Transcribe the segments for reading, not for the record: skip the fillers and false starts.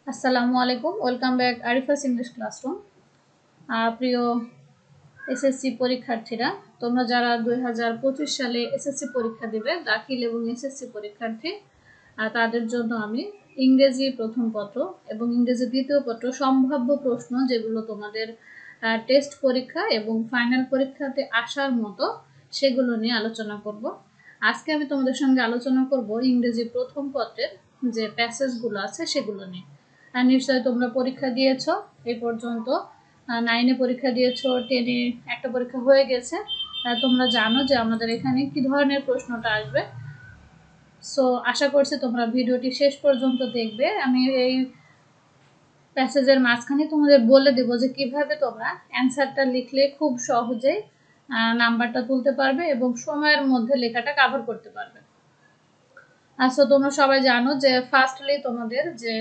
আসসালামু আলাইকুম, welcome back Arifa's English classroom. প্রিয় এসএসসি পরীক্ষার্থীরা, তোমরা যারা 2025 সালে এসএসসি পরীক্ষা দেবে, দাখিল এবং এসএসসি পরীক্ষার্থী, তাদের জন্য আমি ইংরেজি প্রথম পত্র এবং ইংরেজি দ্বিতীয় পত্র সম্ভাব্য প্রশ্ন যেগুলো তোমাদের টেস্ট পরীক্ষা এবং ফাইনাল পরীক্ষাতে আসার মতো সেগুলো নিয়ে আলোচনা করব। আজকে আমি তোমাদের সঙ্গে আলোচনা করব ইংরেজি প্রথম পত্রের যে প্যাসেজগুলো আছে সেগুলো নিয়ে। নিশ্চয়ই তোমরা পরীক্ষা দিয়েছ, এই পর্যন্ত 9-এ পরীক্ষা দিয়েছ, 10-এ একটা পরীক্ষা হয়ে গেছে। তোমরা জানো যে আমাদের এখানে কি ধরনের প্রশ্নটা আসবে। সো আশা করছি তোমরা ভিডিওটি শেষ পর্যন্ত দেখবে। আমি এই প্যাসেজের মাঝখানে তোমাদের বলে দেব যে কিভাবে তোমরা অ্যান্সারটা লিখলে খুব সহজেই নাম্বারটা তুলতে পারবে এবং সময়ের মধ্যে লেখাটা কভার করতে পারবে। সো তোমরা সবাই জানো যে ফার্স্টলি তোমাদের যে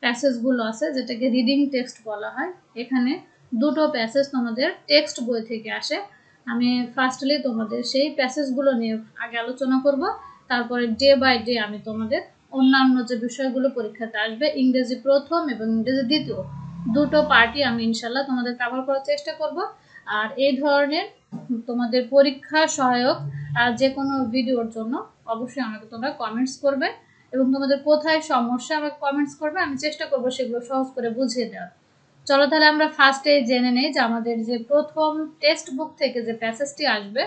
প্যাসেজগুলো আছে যেটাকে রিডিং টেক্সট বলা হয়, এখানে দুটো প্যাসেজ তোমাদের টেক্সট বই থেকে আসে। আমি ফার্স্টলি তোমাদের সেই প্যাসেজগুলো নিয়ে আগে আলোচনা করব, তারপরে ডে বাই ডে আমি তোমাদের অন্যান্য যে বিষয়গুলো পরীক্ষাতে আসবে ইংরেজি প্রথম এবং ইংরেজি দ্বিতীয় দুটো পার্টি আমি ইনশাল্লাহ তোমাদের কভার করার চেষ্টা করব। আর এই ধরনের তোমাদের পরীক্ষা সহায়ক যে কোনো ভিডিওর জন্য অবশ্যই আমাকে তোমরা কমেন্টস করবে এবং তোমাদের কোথায় সমস্যা আমাকে কমেন্টস করবে, আমি চেষ্টা করব সেগুলো সহজ করে বুঝিয়ে দেওয়ার। চলো তাহলে আমরা ফার্স্টে জেনে নেই যে আমাদের যে প্রথম টেক্সট বুক থেকে যে প্যাসেজটি আসবে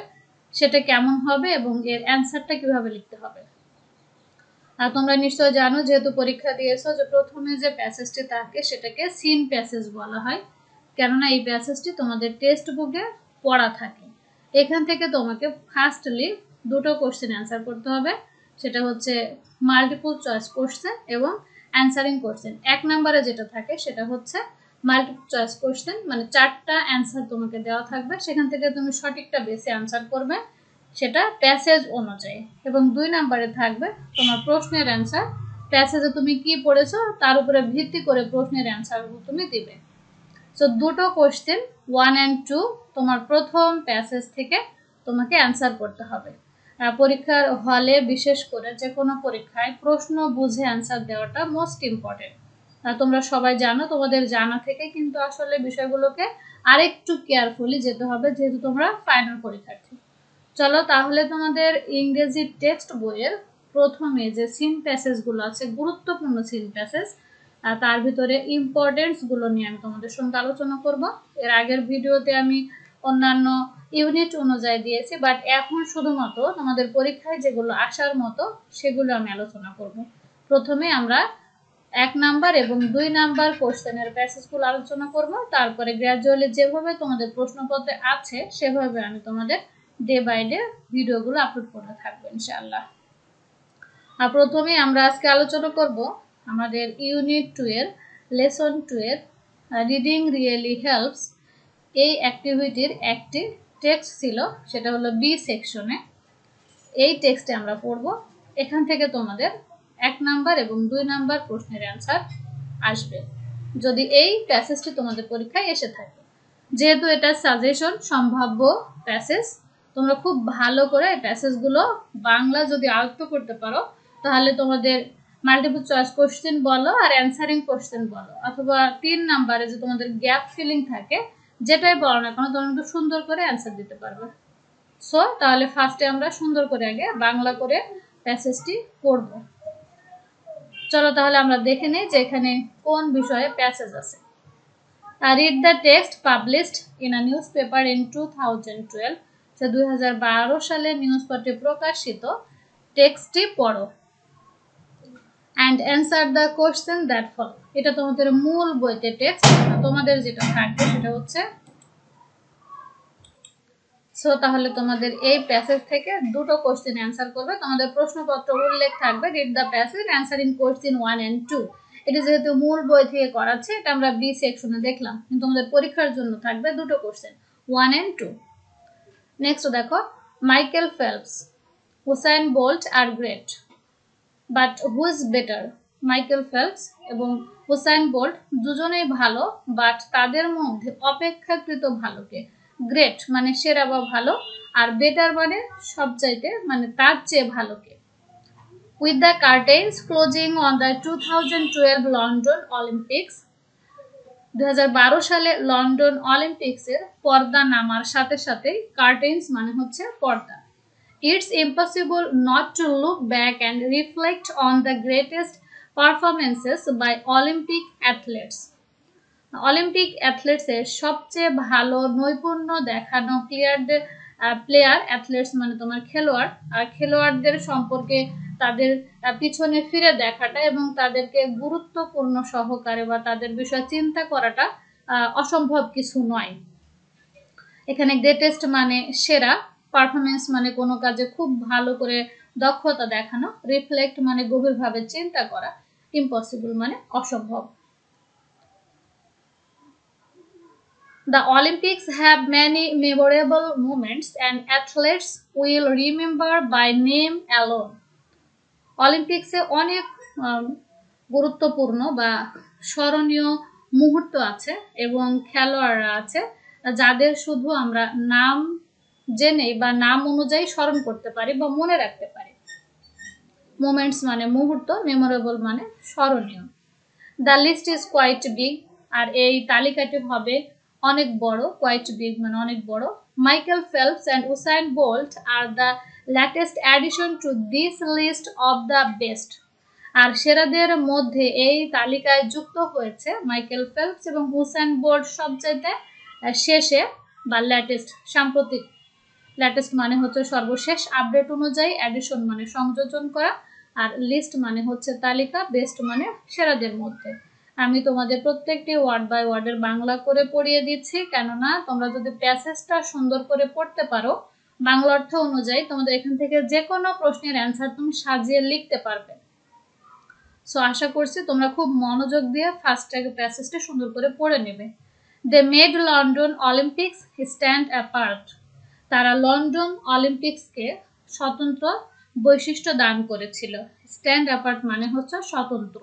সেটা কেমন হবে এবং এর অ্যান্সারটা কিভাবে লিখতে হবে। আর তোমরা নিশ্চয় জানো, যেহেতু পরীক্ষা দিয়েছো, যে প্রথমে যে প্যাসেজটি থাকে সেটাকে সিন প্যাসেজ বলা হয়, কেননা এই প্যাসেজটি তোমাদের টেক্সট বুকে পড়া থাকে। এখান থেকে তোমাকে ফার্স্টলি দুটো কোশ্চেন অ্যান্সার করতে হবে, সেটা হচ্ছে মাল্টিপল চয়েস কোশ্চেন এবং অ্যান্সারিং কোশ্চেন। এক নম্বরে যেটা থাকে সেটা হচ্ছে মাল্টিপল চয়েস কোশ্চেন, মানে 4টা অ্যান্সার তোমাকে দেওয়া থাকবে, সেখান থেকে তুমি সঠিকটা বেছে অ্যান্সার করবে, সেটা প্যাসেজ অনুযায়ী। এবং 2 নম্বরে থাকবে তোমার প্রশ্নের অ্যান্সার, প্যাসেজে তুমি কি পড়েছো তার উপরে ভিত্তি করে প্রশ্নের অ্যান্সারগুলো তুমি দিবে। সো দুটো কোশ্চেন 1 and 2 তোমার প্রথম প্যাসেজ থেকে তোমাকে অ্যান্সার করতে হবে। পরীক্ষার হলে বিশেষ করে যে কোনো পরীক্ষায় প্রশ্ন বুঝে অ্যান্সার দেওয়াটা মোস্ট ইম্পর্টেন্ট। তোমরা সবাই জানো, তোমাদের জানা থেকে কিন্তু আসলে বিষয়গুলোকে আরেকটু কেয়ারফুলি যেতে হবে, যেহেতু তোমরা ফাইনাল পরীক্ষার্থী। চলো তাহলে তোমাদের ইংরেজি টেক্সট বইয়ের প্রথমে যে সিন প্যাসেজগুলো আছে, গুরুত্বপূর্ণ সিন প্যাসেজ, তার ভিতরে ইম্পর্টেন্সগুলো নিয়ে আমি তোমাদের সঙ্গে আলোচনা করব। এর আগের ভিডিওতে আমি অন্যান্য ইউনিট অনুযায়ী দিয়েছি, বাট এখন শুধুমাত্র তোমাদের পরীক্ষায় যেগুলো আসার মতো সেগুলো আমি আলোচনা করব। প্রথমে আমরা 1 নাম্বার এবং 2 নাম্বার কোশ্চেনের প্যাসেজগুলো আলোচনা করব, তারপরে গ্র্যাজুয়ালি যেভাবে তোমাদের প্রশ্নপত্রে আছে সেভাবে আমি তোমাদের ডে বাই ডে ভিডিওগুলো আপলোড করতে থাকবো ইনশাআল্লাহ। আর প্রথমে আমরা আজকে আলোচনা করব আমাদের ইউনিট 2 এর লেসন 2 এর রিডিং রিয়েলি হেল্পস। এই অ্যাক্টিভিটির একটি টেক্সট ছিল, সেটা হলো বি সেকশনে। এই টেক্সটে আমরা পড়ব, এখান থেকে তোমাদের 1 নাম্বার এবং 2 নাম্বার প্রশ্নের অ্যান্সার আসবে যদি এই প্যাসেজটি তোমাদের পরীক্ষায় এসে থাকে। যেহেতু এটা সাজেশন সম্ভাব্য প্যাসেজ, তোমরা খুব ভালো করে এই প্যাসেজগুলো বাংলা যদি আয়ত্ত করতে পারো তাহলে তোমাদের মাল্টিপল চয়েস কোশ্চেন বলো আর অ্যান্সারিং কোশ্চেন বলো, অথবা 3 নাম্বারে যে তোমাদের গ্যাপ ফিলিং থাকে, যেটাই বলো না কেন তোমরা কিন্তু সুন্দর করে অ্যান্সার দিতে পারবে। সো তাহলে ফার্স্টে আমরা সুন্দর করে আগে বাংলা করে প্যাসেজটি পড়ব। চলো তাহলে আমরা দেখে নেই যে এখানে কোন বিষয়ে প্যাসেজ আছে। Read the text published in a newspaper in 2012. 2012 সালে নিউজপেপারে প্রকাশিত টেক্সটটি পড়ো and answer the question that follow. এটা তোমাদের মূল বইতে টেক্সট, তোমাদের যেটা থাকবে সেটা হচ্ছে। সো তাহলে তোমাদের এই প্যাসেজ থেকে দুটো কোশ্চেন অ্যান্সার করবে, তোমাদের প্রশ্নপত্র উল্লেখ থাকবে read the passage answering question 1 and 2। এটা যেহেতু মূল বই থেকে করাচ্ছে, এটা আমরা বি সেকশনে দেখলাম, কিন্তু তোমাদের পরীক্ষার জন্য থাকবে দুটো কোশ্চেন 1 and 2। নেক্সট দেখো, মাইকেল ফেলপস, হুসাইন বোল্ট আর great, but who is better? Michael Phelps এবং হুসাইন বোল্ট দুজনেই ভালো, বাট তাদের মধ্যে অপেক্ষাকৃত ভালো কে? গ্রেট মানে সেরা বা ভালো, আর বেটার মানে সবচাইতে, মানে তার চেয়ে ভালো কে? With the curtains closing on the 2012 London Olympics, 2012 সালে লন্ডন অলিম্পিক্সের পর্দা নামার সাথে সাথে কার্টেন্স মানে হচ্ছে পর্দা। It's impossible not to look back and reflect on the greatest performances by Olympic athletes. Olympic অ্যাথলেটসের সবচেয়ে ভালো নৈপুণ্য দেখানো প্লেয়ার অ্যাথলেটস মানে তোমার খেলোয়াড়, আর খেলোয়াড়দের সম্পর্কে তাদের পিছনে ফিরে দেখাটা এবং তাদেরকে গুরুত্বপূর্ণ সহকারে বা তাদের বিষয়ে চিন্তা করাটা অসম্ভব কিছু নয়। এখানে গ্রেটেস্ট মানে সেরা, পারফরমেন্স মানে কোনো কাজে খুব ভালো করে দক্ষতা দেখানো, রিফ্লেক্ট মানে গভীরভাবে চিন্তা করা, ইম্পসিবল মানে অসম্ভব। The Olympics have many memorable moments and athletes will remember by name alone. অলিম্পিক্সে অনেক গুরুত্বপূর্ণ বা স্মরণীয় মুহূর্ত আছে এবং খেলোয়াড়রা আছে যাদের শুধু আমরা নাম জেনে বা নাম অনুযায়ী স্মরণ করতে পারি বা মনে রাখতে পারি। মোমেন্টস মানে মুহূর্ত, মেমোরেবল মানে স্মরণীয়। The list is quite big, আর এই তালিকাটি হবে অনেক বড়। কোয়াইট বিগ মানে অনেক বড়। Michael Phelps and Usain Bolt are the latest addition to this list of the best. আর সেরাদের মধ্যে এই তালিকায় যুক্ত হয়েছে মাইকেল ফেলপস এবং উসাইন বোল্ট সবচেয়ে শেষে বা ল্যাটেস্ট, সাম্প্রতিক। ল্যাটেস্ট মানে হচ্ছে সর্বশেষ, আপডেট অনুযায়ী, অ্যাডিশন মানে সংযোজন করা, আর লিস্ট মানে হচ্ছে তালিকা, বেস্ট মানে সেরাদের মধ্যে। আমি তোমাদের প্রত্যেকটি ওয়ার্ড বাই ওয়ার্ডের বাংলা করে পড়িয়ে দিচ্ছি, কেননা তোমরা যদি প্যাসেজটা সুন্দর করে পড়তে পারো বাংলা অর্থ অনুযায়ী তোমাদের এখান থেকে যে কোনো প্রশ্নের অ্যান্সার তুমি সাজিয়ে লিখতে পারবে। সো আশা করছি তোমরা খুব মনোযোগ দিয়ে ফার্স্ট প্যাসেজটা সুন্দর করে পড়ে নেবে। They made London Olympics stand apart. তারা লন্ডন অলিম্পিক্সকে স্বতন্ত্র বৈশিষ্ট্য দান করেছিল। স্ট্যান্ড অ্যাপার্ট মানে হচ্ছে স্বতন্ত্র।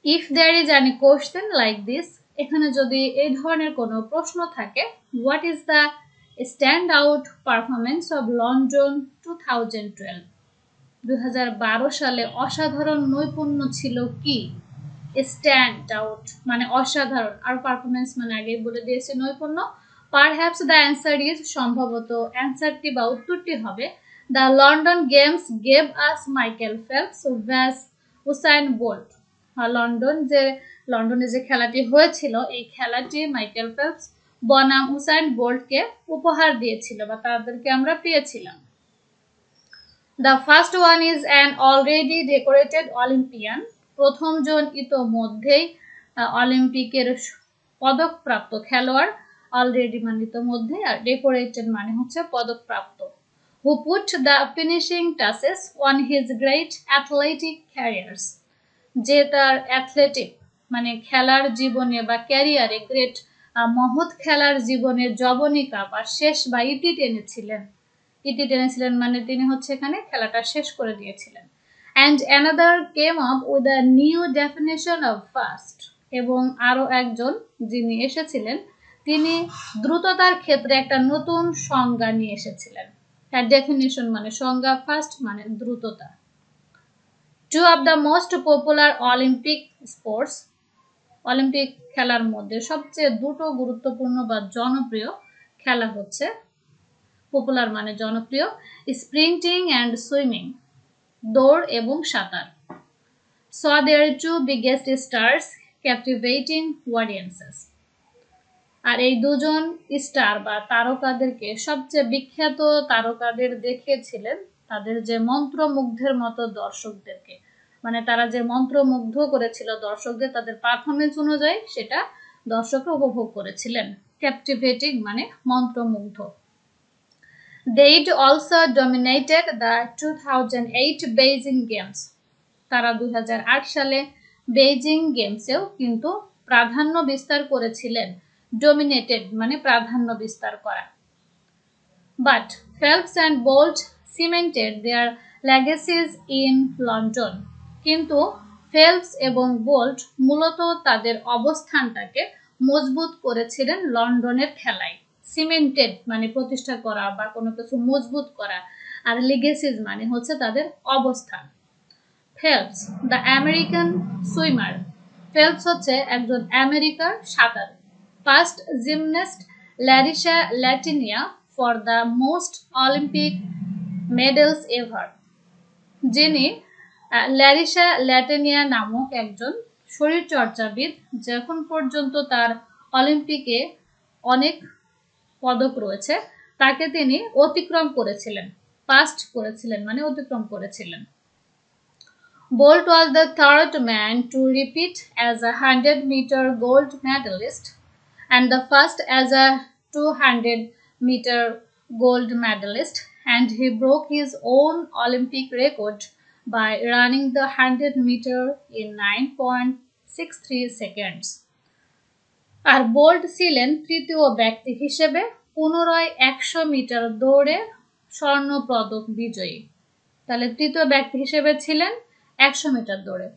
If there is any question like this, এখানে যদি এই ধরনের কোনো প্রশ্ন থাকে, what is the stand out performance of London 2012, 2012 সালে অসাধারণ নৈপুণ্য ছিল কি? স্ট্যান্ড আউট মানে অসাধারণ, আর পারফরমেন্স মানে আগেই বলে দিয়েছি নৈপুণ্য। পারহ্যাপস দ্য অ্যান্সার ইজ, সম্ভবত অ্যান্সারটি বা উত্তরটি হবে the London games gave us Michael Phelps versus Usain Bolt. লন্ডনে যে খেলাটি হয়েছিল এই খেলাটি মাইকেল ফেলপস বনাম উসাইন বোল্টকে উপহার দিয়েছিল বা তাদেরকে আমরা পেয়েছিলাম। The first one is an already decorated Olympian. প্রথম জন ইতোমধ্যেই অলিম্পিকের পদকপ্রাপ্ত খেলোয়াড়। অলরেডি মানে ইতোমধ্যে, আর ডেকোরেটেড মানে হচ্ছে পদকপ্রাপ্ত। Who put the finishing touches on his great athletic careers. যে তার অ্যাথলেটিক মানে খেলার জীবনে বা ক্যারিয়ারে গ্রেট মহৎ খেলার জীবনে জবনিকা বা শেষ বা ইতি টেনেছিলেন মানে তিনি হচ্ছে এখানে খেলাটা শেষ করে দিয়েছিলেন। And another came up with a new definition of fast. এবং আরও একজন যিনি এসেছিলেন তিনি দ্রুততার ক্ষেত্রে একটা নতুন সংজ্ঞা নিয়ে এসেছিলেন। তার ডেফিনেশন মানে সংজ্ঞা, ফাস্ট মানে দ্রুততা। Two of the most popular Olympic sports, Olympic খেলার মধ্যে সবচেয়ে দুটো গুরুত্বপূর্ণ বা জনপ্রিয় খেলা হচ্ছে, পপুলার মানে জনপ্রিয়, স্প্রিন্টিং অ্যান্ড সুইমিং, দৌড় এবং সাঁতার। saw their two biggest stars captivating audiences. আর এই দুজন স্টার বা তারকাদেরকে, সবচেয়ে বিখ্যাত তারকাদের দেখিয়েছিলেন তাদের যে মন্ত্রমুগ্ধের মতো দর্শকদেরকে, মানে তারা যে মন্ত্রমুগ্ধ করেছিল দর্শকদের তাদের পারফরমেন্স অনুযায়ী, সেটা দর্শকরা উপভোগ করেছিলেন। ক্যাপটিভেটিং মানে মন্ত্রমুগ্ধ। They also dominated the 2008 Beijing Games. তারা 2008 সালে বেইজিং গেমসেও কিন্তু প্রাধান্য বিস্তার করেছিলেন। ডোমিনেটেড মানে প্রাধান্য বিস্তার করা। But Phelps and Bolt cemented their legacies in London. কিন্তু ফেলপস এবং বোল্ট মূলত তাদের অবস্থানটাকে মজবুত করেছিলেন লন্ডনের খেলায়। সিমেন্টেড মানে প্রতিষ্ঠা করা বা কোনো কিছু মজবুত করা, আর লিগেসিজ মানে হচ্ছে তাদের অবস্থান। Phelps, the American swimmer. Phelps হচ্ছে একজন আমেরিকার সাঁতারু। First gymnast Larisa Latynina for the most Olympic medals ever. যিনি ল্যারিসা ল্যাটিনিয়া নামক একজন শরীরচর্চাবিদ, যখন পর্যন্ত তার অলিম্পিকে অনেক পদক রয়েছে, তাকে তিনি অতিক্রম করেছিলেন। পাস্ট করেছিলেন মানে অতিক্রম করেছিলেন। Bolt was the third man to repeat as a 100-meter gold medalist and the first as a 200-meter gold medalist, and he broke his own Olympic record by running the 100-meter in 9.63 seconds. আর Bolt ছিলেন তৃতীয় ব্যক্তি হিসেবে পুনরায় 100 metre দৌড়ে স্বর্ণ পদক বিজয়ী। তাহলে তৃতীয় ব্যক্তি হিসেবে ছিলেন 100 মিটার দৌড়ে,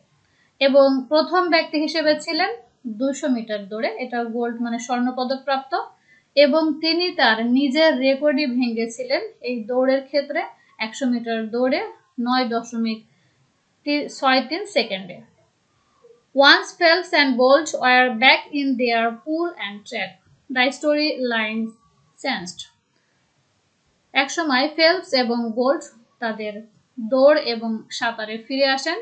এবং প্রথম ব্যক্তি হিসেবে ছিলেন 200 মিটার দৌড়ে, এটা গোল্ড মানে স্বর্ণ পদক প্রাপ্ত, এবং তিনি তার নিজের রেকর্ডই ভেঙেছিলেন এই দৌড়ের ক্ষেত্রে 100 মিটার দৌড়ে 9.63 সেকেন্ডে। Once Phelps and Bolt were back in their pool and track, the storyline changed. একসময় ফেলপস এবং বোল্ট তাদের দৌড় এবং সাঁতারে ফিরে আসেন,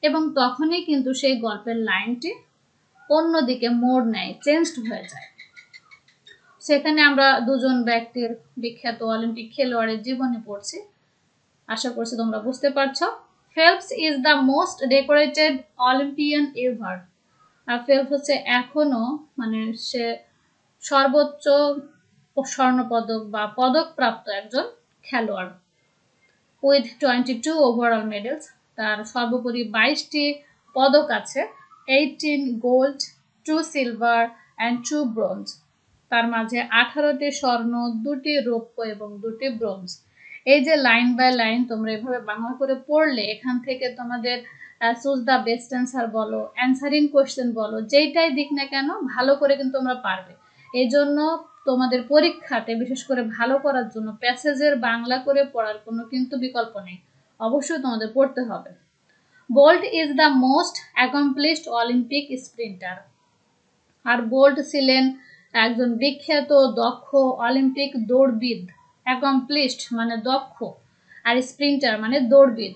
এবং তখনই কিন্তু সেই গল্পের লাইনটি অন্যদিকে মোড় নেয়, চেঞ্জড হয়ে যায়। সেখানে আমরা দুজন ব্যক্তির বিখ্যাত অলিম্পিক খেলোয়াড়ের জীবনী পড়ছি। আশা করছি তোমরা বুঝতে পারছো। Phelps is the most decorated Olympian ever. R Phelps হচ্ছে এখনো মানে সে সর্বোচ্চ স্বর্ণপদক বা পদক প্রাপ্ত একজন খেলোয়াড়। With 22 overall medals, তার সর্বোপরি 22টি পদক আছে, 18 গোল্ড, 2 সিলভার and 2 ব্রোঞ্জ। তার মাঝে 18টি স্বর্ণ, 2টি রৌপ্য এবং 2টি ব্রোঞ্জ। এই যে লাইন বাই লাইন তোমরা এভাবে বাংলা করে পড়লে এখান থেকে তোমাদের চুজ দ্য বেস্ট অ্যান্সার বলো, অ্যান্সারিং কোয়েশ্চেন বলো, যেইটাই দিক না কেন ভালো করে কিন্তু তোমরা পারবে। এই জন্য তোমাদের পরীক্ষাতে বিশেষ করে ভালো করার জন্য প্যাসেজের বাংলা করে পড়ার কোনো কিন্তু বিকল্প নেই, অবশ্যই তোমাদের পড়তে হবে। Bolt is the most accomplished Olympic sprinter. আর বোল্ট ছিলেন একজন বিখ্যাত দক্ষ অলিম্পিক দৌড়বিদ। অ্যাকমপ্লিশড মানে দক্ষ, আর স্প্রিন্টার মানে দৌড়বিদ।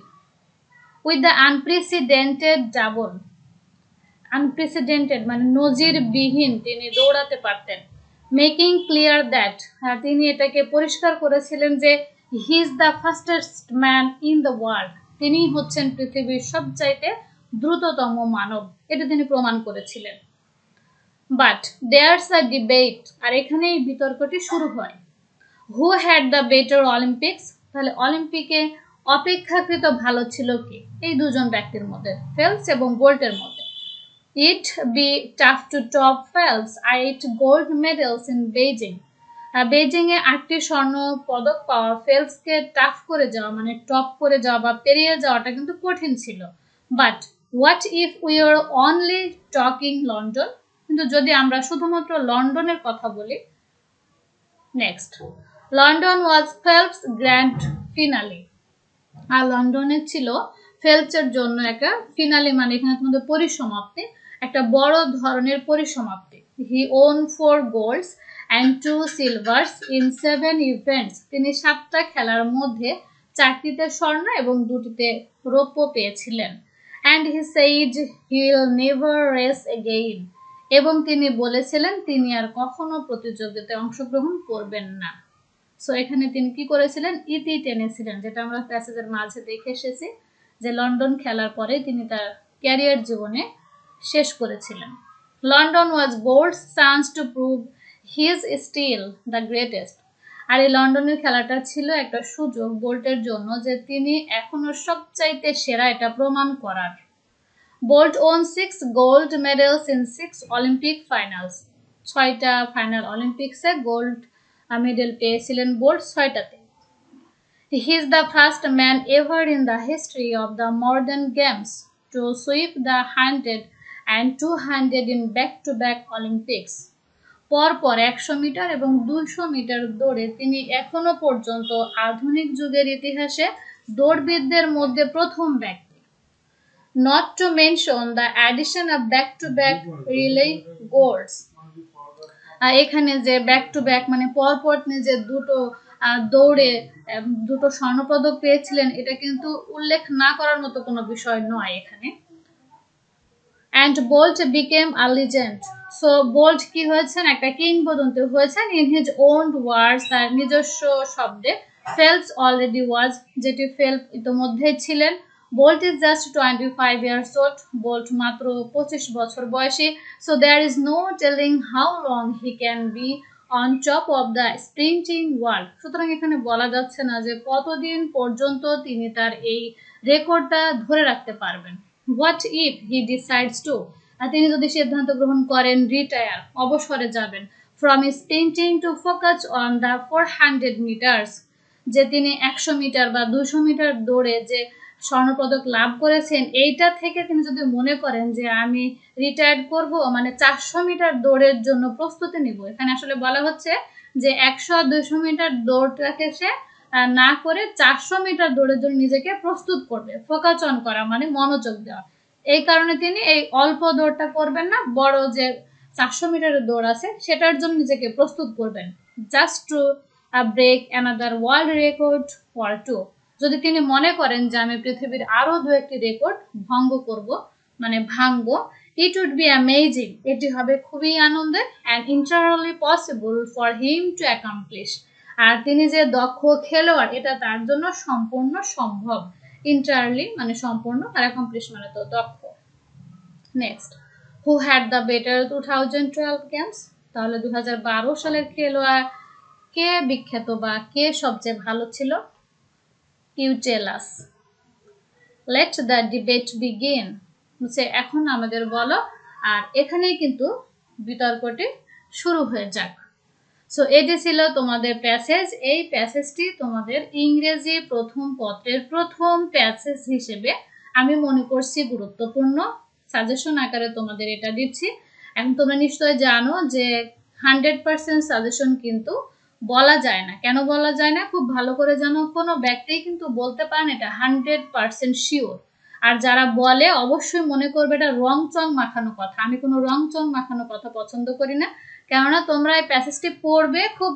With the unprecedented double, unprecedented মানে নজিরবিহীন তিনি দৌড়াতে পারতেন। মেকিং ক্লিয়ার দ্যাট, তিনি এটাকে পরিষ্কার করেছিলেন যে he is the fastest man in the world, তিনি হচ্ছেন পৃথিবীর সবচাইতে দ্রুততম মানব, এটা তিনি প্রমাণ করেছিলেন। বাট দেয়ার্স আ ডিবেট, আর এখানেই বিতর্কটি শুরু হয়। Who had the better Olympics, তাহলে অলিম্পিকে অপেক্ষাকৃত ভালো ছিল কে এই দুজন ব্যক্তির মধ্যে, ফেলপস এবং বোল্টের মধ্যে। It be tough to top Phelps 8 gold medals in Beijing. Beijing এ 8টি স্বর্ণ পদক পাওয়া ফেলপসকে টাফ করে যাওয়া মানে টপ করে যাওয়া বা পেরিয়ে যাওয়াটা কিন্তু কঠিন ছিল। But what if we are only talking London, কিন্তু যদি আমরা শুধুমাত্র লন্ডনের কথা বলি। নেক্সট, লন্ডন ওয়াজ ফেলপস গ্র্যান্ড ফিনালে। আর লন্ডনে ছিল ফেলপসের জন্য একটা ফিনালে মানে এখানে তোমাদের পরিসমাপ্তি, একটা বড় ধরনের পরিসমাপ্তি। He won 4 golds and 2 silvers in 7 events, তিনি 7টা খেলার মধ্যে 4টিতে স্বর্ণ এবং 2টিতে রৌপ্য পেয়েছিলেন। and he said he'll never race again, এবং তিনি বলেছিলেন তিনি আর কখনো প্রতিযোগিতায় অংশগ্রহণ করবেন না। সো এখানে তিনি কি করেছিলেন, ইতি টেনেছিলেন, যেটা আমরা প্যাসেজের মাঝে দেখে এসেছি যে লন্ডন খেলার পরে তিনি তার ক্যারিয়ার জীবনে শেষ করেছিলেন। London was Bolt's chance to prove he is still the greatest. আর এই লন্ডনের খেলাটা ছিল একটা সুযোগ বোল্টের জন্য যে তিনি এখনো সবচাইতে সেরা, এটা প্রমাণ করার। Bolt won 6 gold medals in 6 Olympic finals, 6টা ফাইনাল অলিম্পিক্সে গোল্ড মেডেল পেয়েছিলেন বোল্ট 6টাতে। He is the first man ever in the history of the modern games to sweep the 100 and 200 in back-to-back Olympics. পরপর 100 metre এবং 200 metre দৌড়ে তিনি এখনো পর্যন্ত আধুনিক যুগের ইতিহাসে দৌড়বিদদের মধ্যে প্রথম ব্যক্তি। Not to mention the addition of back-to-back relay golds. এখানে যে ব্যাক টু ব্যাক মানে পরপর যে দুটো দৌড়ে দুটো স্বর্ণপদক পেয়েছিলেন, এটা কিন্তু উল্লেখ না করার মতো কোনো বিষয় নয় এখানে। And Bolt became a legend. So Bolt কি হয়েছেন, একটা কিংবদন্তি হয়েছেন in his own words, তার নিজস্ব শব্দে। Phelps already was, যেটি ফেল্প ইতোমধ্যেই ছিলেন। Bolt is just 25 years old. Bolt মাত্র 25 বছর বয়সী। So there is no telling how long he can be on top of the sprinting world. সুতরাং এখানে বলা যাচ্ছে না যে কতদিন পর্যন্ত তিনি তার এই রেকর্ডটা ধরে রাখতে পারবেন। What if he decides to? তিনি যদি সিদ্ধান্ত গ্রহণ করেন রিটায়ার, অবসরে যাবেন, from sprinting to focus on the 400 meters, যে তিনি 100 মিটার বা 200 মিটার দৌড়ে যে স্বর্ণপদক লাভ করেছেন, এইটা থেকে তিনি যদি মনে করেন যে আমি রিটায়ার করব, মানে 400 মিটার দৌড়ের জন্য প্রস্তুতি নিব। এখানে আসলে বলা হচ্ছে যে 100-200 মিটার দৌড়টাকে সে না করে 400 মিটার দৌড়ের জন্য নিজেকে প্রস্তুত করবে। ফোকাস অন করা মানে মনোযোগ দেওয়া। এই কারণে তিনি এই অল্প দৌড়টা করবেন না, বড় যে 400 মিটারের দৌড় আছে সেটার জন্য নিজেকে প্রস্তুত করবেন। Just to break another world record for two. যদি তিনি মনে করেন যে আমি পৃথিবীর আরো 2-1টি রেকর্ড ভঙ্গ করব, মানে ভাঙবো, ইট উড বি অ্যামেজিং, এটি হবে খুবই আনন্দের, and entirely possible for him to accomplish. আর তিনি যে দক্ষ খেলোয়াড় এটা তার জন্য সম্পূর্ণ সম্ভব। ইন্টারলি মানে সম্পূর্ণ, আর অ্যাকমপ্লিশ মানে তো দক্ষ। Next, who had the better 2012 games? তাহলে 2012 সালের খেলোয়াড় কে বিখ্যাত বা কে সবচেয়ে ভালো ছিল? You tell us. Let the debate begin. এখন আমাদের বলো, আর এখানেই কিন্তু বিতর্কটি শুরু হয়ে যাক। সো এটি ছিল তোমাদের প্যাসেজ। এই প্যাসেজটি তোমাদের ইংরেজি প্রথম পত্রের প্রথম প্যাসেজ হিসেবে আমি মনে করছি গুরুত্বপূর্ণ। সাজেশন আকারে তোমাদের এটা দিচ্ছি। এখন তোমরা নিশ্চয় জানো যে 100% সাজেশন কিন্তু বলা যায় না। কেন বলা যায় না? খুব ভালো করে জানো, কোনো ব্যক্তি কিন্তু বলতে পারেন এটা 100% শিওর। আর যারা বলে অবশ্যই মনে করবে এটা রং চং মাখানো কথা। আমি কোনো রং চং মাখানো কথা পছন্দ করি না। কেননা তোমরা এই প্যাসেজটি পড়বে, খুব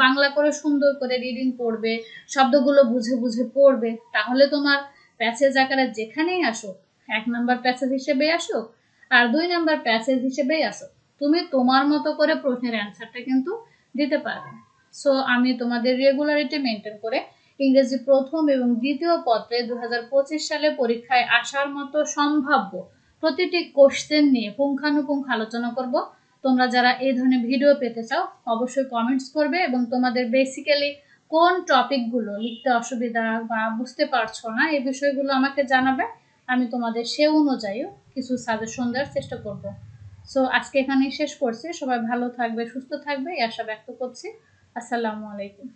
বাংলা করে সুন্দর করে রিডিং পড়বে, শব্দগুলো বুঝে বুঝে পড়বে, তাহলে তোমার প্যাসেজ আকারে যেখানেই আসুক, 1 নাম্বার প্যাসেজ হিসেবেই আসুক আর 2 নাম্বার প্যাসেজ হিসেবেই আসুক, তুমি তোমার মতো করে প্রশ্নের অ্যান্সারটা কিন্তু দিতে পারবে। সো আমি তোমাদের রেগুলারিটি মেনটেন করে ইংরেজি প্রথম এবং দ্বিতীয় পত্রে 2025 সালে পরীক্ষায় আসার মতো সম্ভাব্য প্রতিটি কোশ্চেন নিয়ে পুঙ্খানুপুঙ্খ আলোচনা করব। তোমরা যারা এই ধরনের ভিডিও পেতে চাও অবশ্যই কমেন্টস করবে, এবং তোমাদের বেসিক্যালি কোন টপিকগুলো লিখতে অসুবিধা বা বুঝতে পারছো না এই বিষয়গুলো আমাকে জানাবে। আমি তোমাদের সে অনুযায়ী কিছু সাজেশন দেওয়ার চেষ্টা করব। সো আজকে এখানেই শেষ করছি। সবাই ভালো থাকবে, সুস্থ থাকবে এই আশা ব্যক্ত করছি। আসসালামু আলাইকুম।